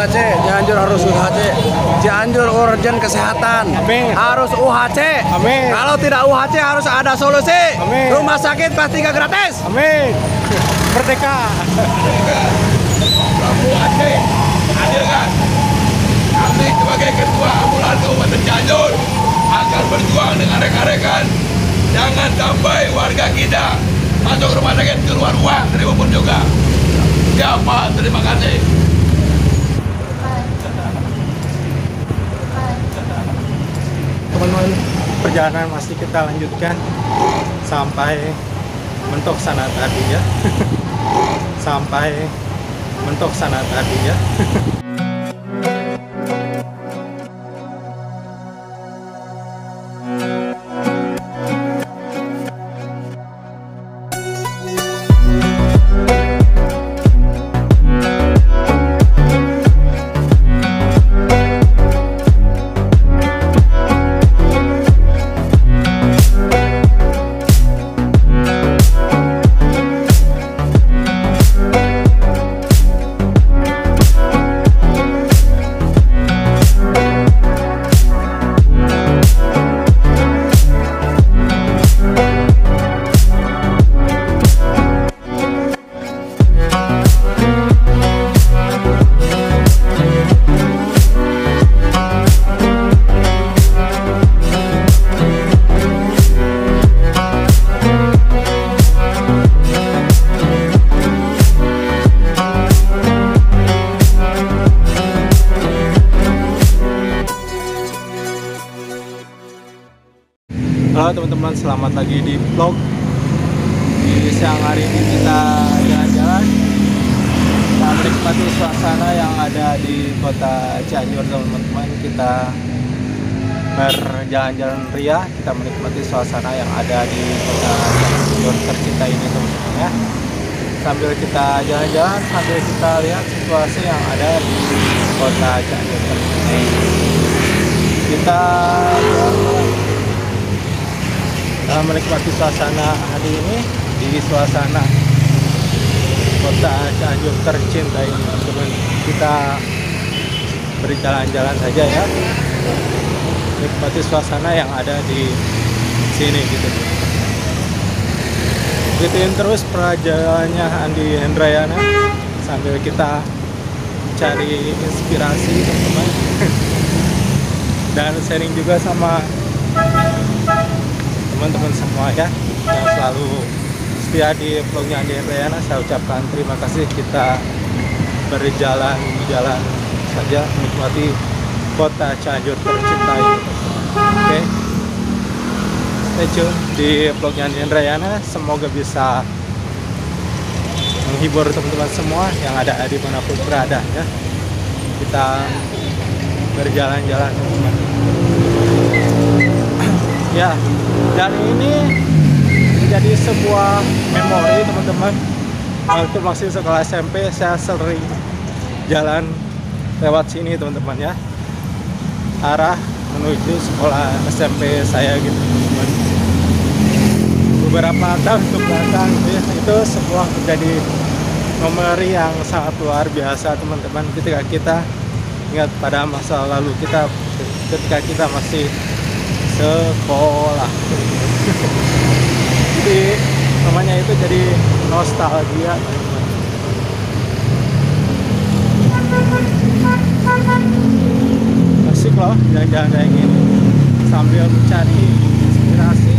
UHC, Cianjur harus UHC. Cianjur urgen kesehatan. Amin. Harus UHC. Amin. Kalau tidak UHC harus ada solusi. Amin. Rumah sakit pasti gak gratis. Amin. Merdeka. UHC hadirkan. Kami sebagai Ketua Ambulan Kabupaten Cianjur akan berjuang dengan rekan-rekan. Jangan sampai warga kita masuk rumah sakit keluar uang seripun juga. Siapa? Terima kasih. Teman-teman, perjalanan masih kita lanjutkan sampai mentok sana tadi ya. Sampai mentok sana tadi ya. Halo teman-teman, selamat lagi di vlog. Di siang hari ini kita jalan-jalan, kita menikmati suasana yang ada di kota Cianjur teman-teman. Kita berjalan-jalan ria, kita menikmati suasana yang ada di kota Cianjur tercinta ini teman-teman ya. Sambil kita jalan-jalan, sambil kita lihat situasi yang ada di kota Cianjur tercinta ini. Kita menikmati suasana hari ini di suasana kota Cianjur tercinta ini teman-teman. Kita berjalan-jalan saja ya, menikmati suasana yang ada di sini gitu. Ikutin terus perjalanannya Andi Hendrayana sambil kita cari inspirasi teman-teman dan sharing juga sama teman-teman semua ya yang selalu setia di vlognya Andi Hendrayana. Saya ucapkan terima kasih. Kita berjalan saja menikmati kota Cianjur tercinta ini. Oke, stay tune di vlognya Andi Hendrayana. Semoga bisa menghibur teman-teman semua yang ada di manapun berada ya. Kita berjalan-jalan teman-teman ya. Dan ini menjadi sebuah memori teman-teman. Waktu masih sekolah SMP saya sering jalan lewat sini teman-teman ya, arah menuju sekolah SMP saya gitu teman-teman. Beberapa tahun kebelakang ya, itu sebuah menjadi memori yang sangat luar biasa teman-teman, ketika kita ingat pada masa lalu kita ketika kita masih sekolah. Jadi namanya itu jadi nostalgia. Asik loh jalan-jalan kayak gini sambil mencari inspirasi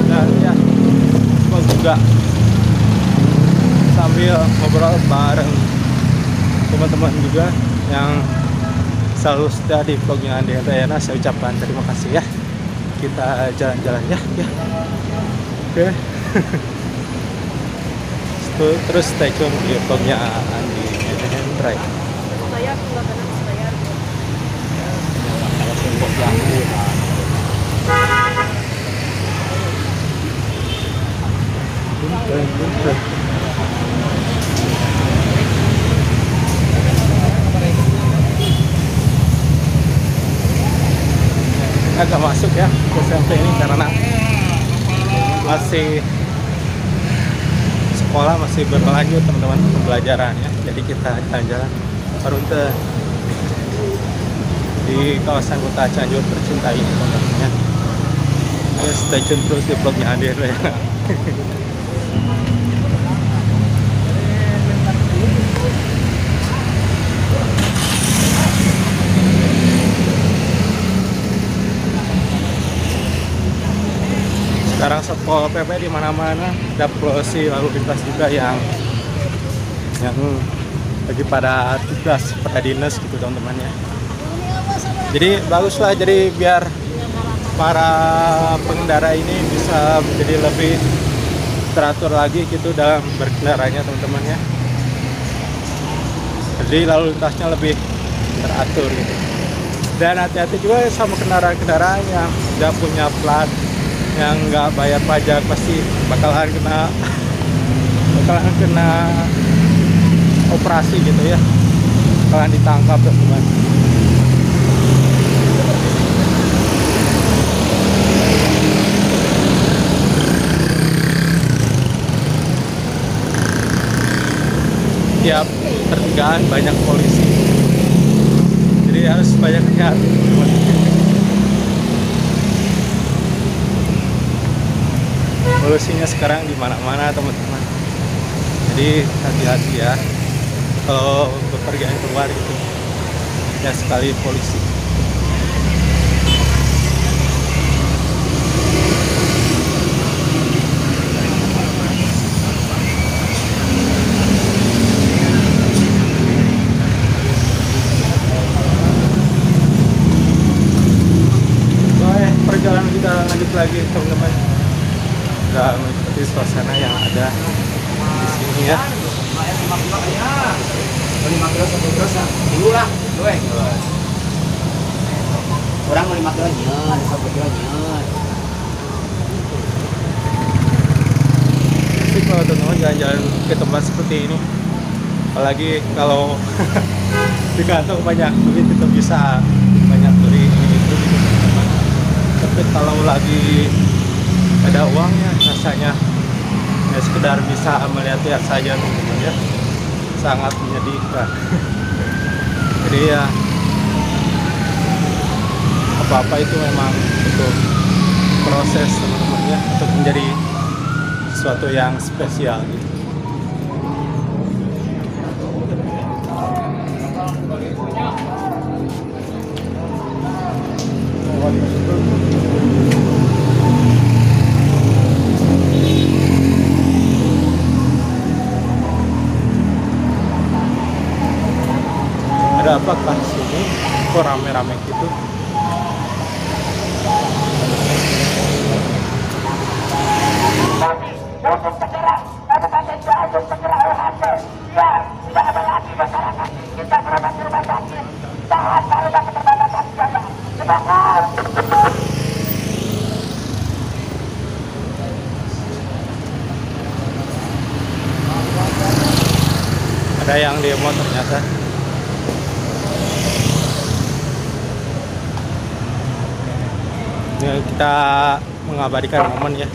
dan ya juga sambil ngobrol bareng teman-teman juga yang selalu setia di vlognya Andi Hendrayana. Saya ucapkan terima kasih ya. Kita jalan-jalan ya. Oke. Terus stay tune di vlognya Andi Hendrayana. Saya keluarga saya. Kalau sungguh yang agak masuk ya ke SMP ini karena masih sekolah, masih berlanjut teman-teman pembelajaran ya. Jadi kita jalan-jalan Parunte di kawasan kota Cianjur tercinta ini teman-teman ya. Ya, stay tune terus di vlognya Hadir ya. Sekarang Satpol PP di mana-mana, ada polisi lalu lintas juga yang lagi pada tugas, pada dinas gitu teman-teman ya. Jadi baguslah, jadi biar para pengendara ini bisa menjadi lebih teratur lagi gitu dalam berkendaranya teman-teman ya. Jadi lalu lintasnya lebih teratur gitu. Dan hati-hati juga sama kendaraan-kendaraan yang tidak punya plat, yang nggak bayar pajak, pasti bakalan kena operasi gitu ya, bakalan ditangkap teman-teman. Tiap pertigaan banyak polisi, jadi harus banyak hati-hati teman-teman. Polisinya sekarang di mana-mana teman-teman, jadi hati-hati ya kalau bepergian keluar gitu ya, sekali polisi. Baik, perjalanan kita lanjut lagi teman-teman. Udah mengikuti suasana yang ada di sini ya. 5 kilo 10 kilo dulu lah, kurang 5 kilo nyeun, 10 kilo nyeun. Sih kalau teman-teman jalan-jalan ke tempat seperti ini, apalagi kalau di kantong banyak duit, kita bisa banyak beli ini itu gitu teman-teman. Tapi kalau lagi ada uangnya, rasanya ya sekedar bisa melihat-lihat saja teman-teman ya, sangat menyedihkan. Jadi ya apa-apa itu memang butuh proses teman-teman ya, untuk menjadi sesuatu yang spesial gitu. Ada apakah sini kok rame-rame gitu? Ada yang demo ternyata. Ini kita mengabadikan momen ya.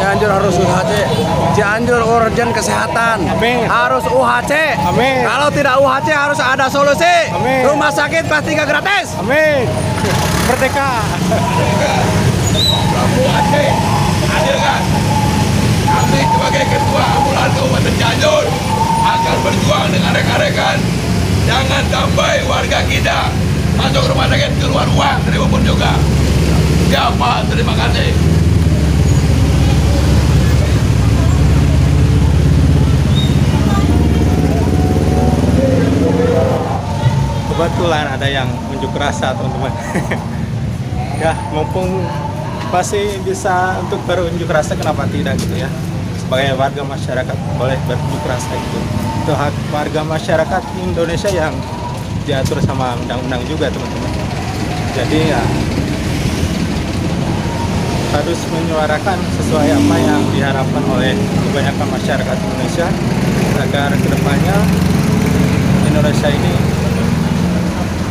Cianjur harus UHC. Cianjur urgen kesehatan. Amin. Harus UHC. Amin. Kalau tidak UHC harus ada solusi. Amin. Rumah sakit kelas 3 gratis. Amin. Merdeka. Prabu Aceh, hadir Kabupaten Cianjur akan berjuang dengan rekan-rekan. Jangan sampai warga kita masuk rumah sakit keluar uang dari maupun juga. Siapa? Terima kasih. Kebetulan ada yang unjuk rasa teman-teman. Ya mumpung masih bisa untuk berunjuk rasa, kenapa tidak gitu ya. Sebagai warga masyarakat boleh berunjuk rasa gitu. Itu hak warga masyarakat Indonesia yang diatur sama undang-undang juga teman-teman. Jadi ya harus menyuarakan sesuai apa yang diharapkan oleh kebanyakan masyarakat Indonesia agar kedepannya Indonesia ini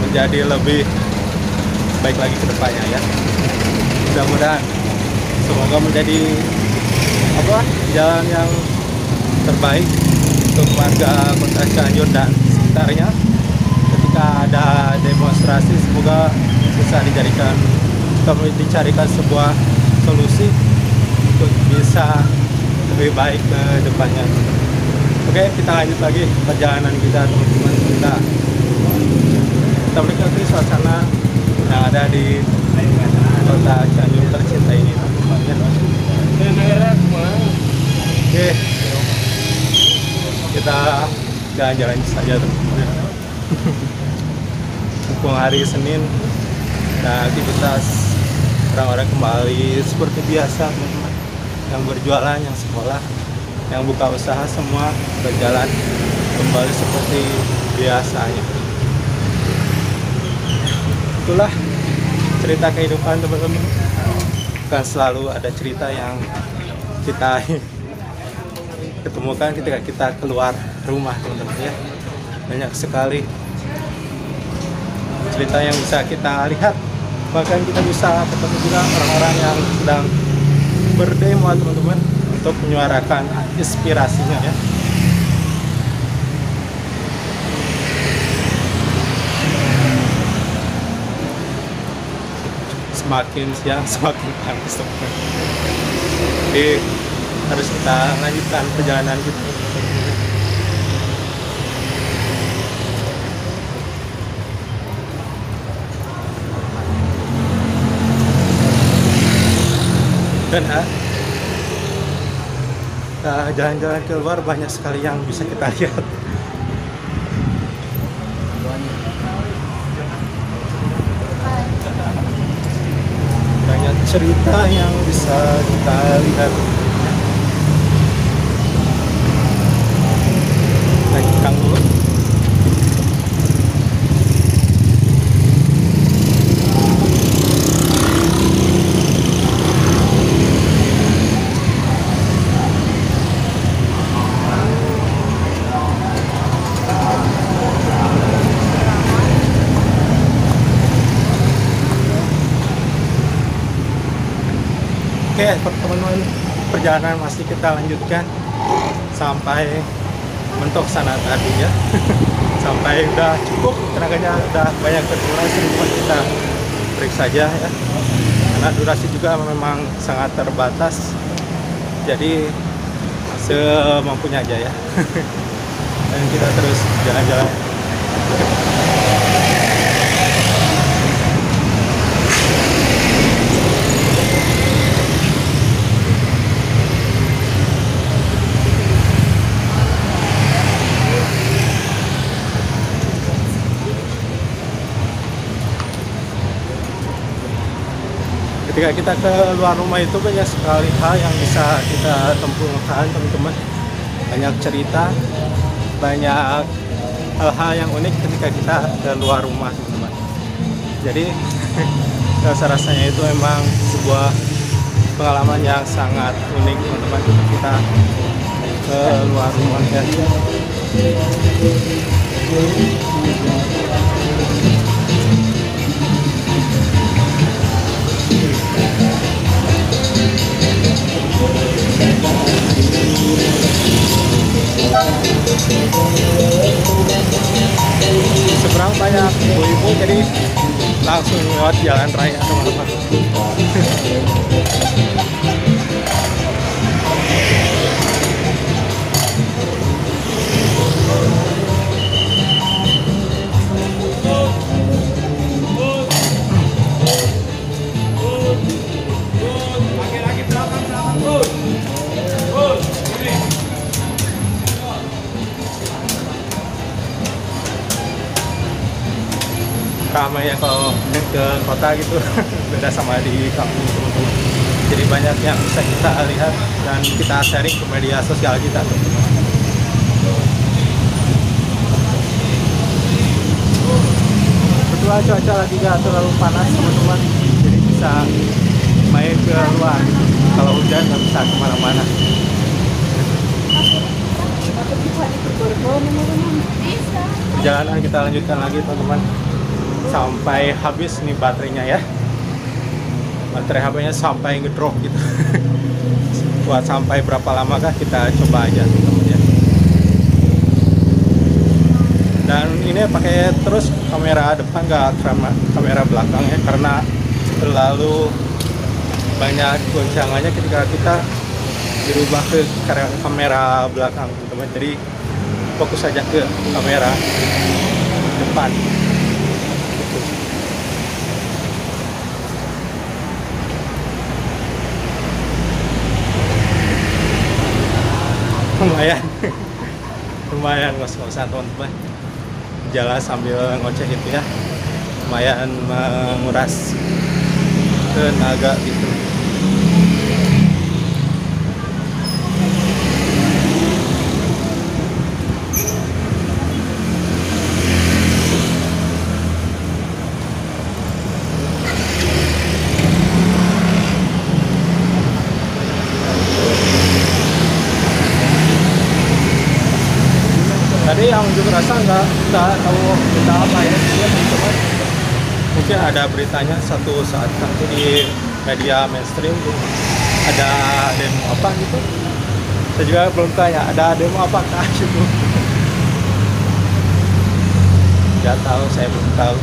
menjadi lebih baik lagi ke depannya ya. Mudah-mudahan semoga menjadi jalan yang terbaik untuk warga Kota Cianjur dan sekitarnya. Ketika ada demonstrasi, semoga bisa dicarikan sebuah solusi untuk bisa lebih baik ke depannya. Oke, kita lanjut lagi perjalanan kita teman-teman. Kita menikmati suasana yang ada di Kota Cianjur tercinta ini teman-teman. Oke, kita jalan-jalan saja teman-teman. Mumpung hari Senin, nah aktivitas orang-orang kembali seperti biasa teman-teman. Yang berjualan, yang sekolah, yang buka usaha, semua berjalan kembali seperti biasanya. Itulah cerita kehidupan teman-teman. Bukan selalu ada cerita yang kita ketemukan ketika kita keluar rumah teman-teman ya. Banyak sekali cerita yang bisa kita lihat, bahkan kita bisa ketemu juga orang-orang yang sedang berdemo teman-teman untuk menyuarakan inspirasinya ya. Semakin siang semakin panas teman-teman. Jadi harus kita lanjutkan perjalanan kita. Dan jalan-jalan keluar banyak sekali yang bisa kita lihat. Banyak cerita yang bisa kita lihat. Lanjutkan dulu. Oke teman-teman, perjalanan masih kita lanjutkan sampai mentok sana tadi ya. Sampai udah cukup, tenaganya udah banyak terkuras, semua kita break saja ya. Karena durasi juga memang sangat terbatas, jadi semampunya aja ya. Dan kita terus jalan-jalan. Ketika kita keluar rumah itu banyak sekali hal yang bisa kita temukan teman-teman. Banyak cerita, banyak hal-hal yang unik ketika kita keluar rumah teman-teman. Jadi rasa-rasanya itu memang sebuah pengalaman yang sangat unik teman-teman ketika kita keluar rumah ya. Seberang banyak ibu-ibu, jadi langsung lewat jalan raya teman-teman. ramai ya kalau ke kota gitu. Beda sama di kampung teman-teman. Jadi banyak yang bisa kita lihat dan kita sharing ke media sosial kita teman-teman. Kebetulan cuaca lagi gak terlalu panas teman-teman, jadi bisa main ke luar gitu. Kalau hujan nggak bisa kemana-mana. Perjalanan kita lanjutkan lagi teman-teman sampai habis nih baterainya ya. Baterai HP-nya sampai ngedrop gitu. Buat sampai berapa lama kah kita coba aja teman-teman ya. Dan ini pakai terus kamera depan, nggak kamera belakangnya, karena terlalu banyak goncangannya ketika kita dirubah ke kamera belakang teman-teman. Jadi fokus saja ke kamera depan gitu. Lumayan lumayan ngos-ngosan teman-teman, jalan sambil ngoceh gitu ya, lumayan menguras tenaga gitu. Tadi yang juga rasa nggak tahu berita apa ya teman-teman. Mungkin ada beritanya satu saat nanti di media mainstream gitu. Ada demo apa gitu. Saya juga belum tanya ada demo apakah gitu. Nggak tahu, saya belum tahu.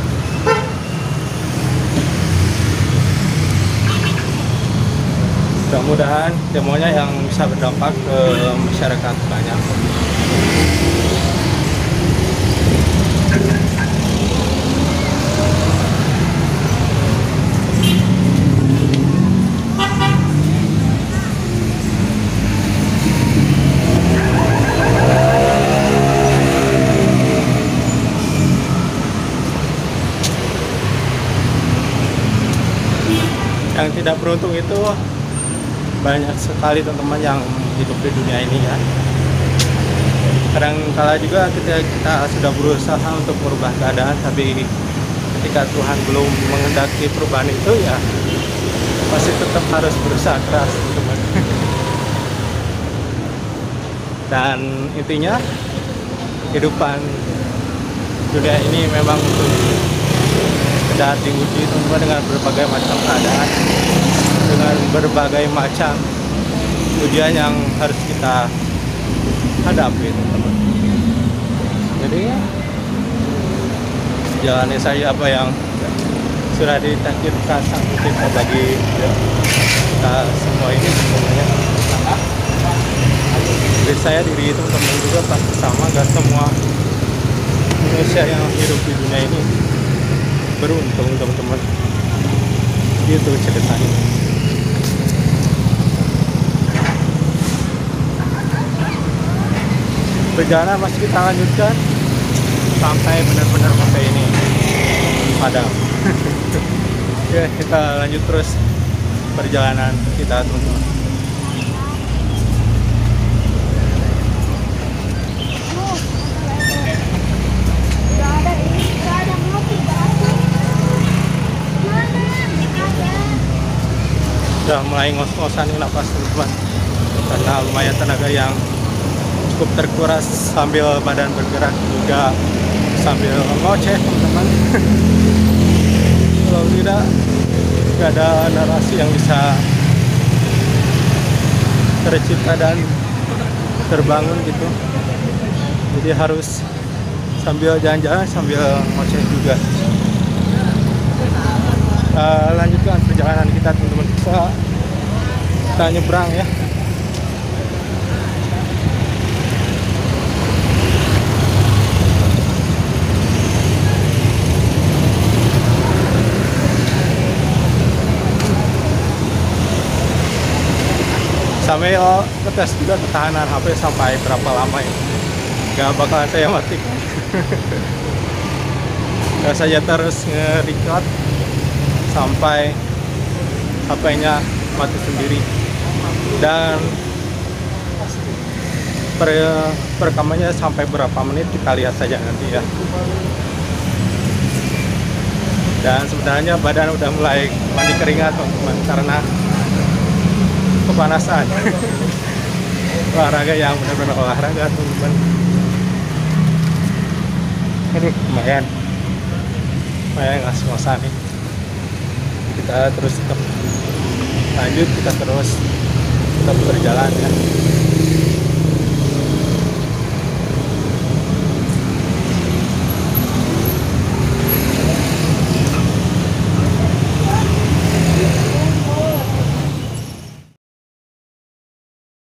Mudah-mudahan demonya yang bisa berdampak ke masyarakat banyak. Yang tidak beruntung itu banyak sekali teman-teman yang hidup di dunia ini ya. Kadang-kala juga kita sudah berusaha untuk merubah keadaan, tapi ketika Tuhan belum menghendaki perubahan itu ya pasti tetap harus berusaha keras teman-teman. Dan intinya kehidupan dunia ini memang dan diuji teman-teman dengan berbagai macam keadaan, dengan berbagai macam ujian yang harus kita hadapi teman-teman. Jadi jalani saya apa yang sudah ditakdirkan sang pencipta bagi kita semua ini semuanya. Diri saya, diri teman-teman juga pasti sama, gak semua manusia yang hidup di dunia ini beruntung teman-teman. Gitu ceritanya. Perjalanan masih kita lanjutkan sampai benar-benar sampai ini padam. Oke, kita lanjut terus perjalanan kita teman-teman. Udah mulai ngos-ngosan napas teman-teman, karena lumayan tenaga yang cukup terkuras sambil badan bergerak juga sambil ngoceh teman-teman. Kalau tidak, nggak ada narasi yang bisa tercipta dan terbangun gitu. Jadi harus sambil jalan-jalan sambil ngoceh juga. Lanjutkan perjalanan kita teman-teman. Kita nyebrang ya. Sampai ngetes juga ketahanan HP sampai berapa lama ya. Gak bakal saya mati. saya terus nge-record sampai HP-nya mati sendiri. Dan perekamannya sampai berapa menit kita lihat saja nanti ya. Dan sebenarnya badan udah mulai mandi keringat teman-teman karena kepanasan. Olahraga yang benar-benar olahraga teman-teman. Ini lumayan ngos-ngosan nih. Kita terus tetap lanjut, kita terus berjalan ya.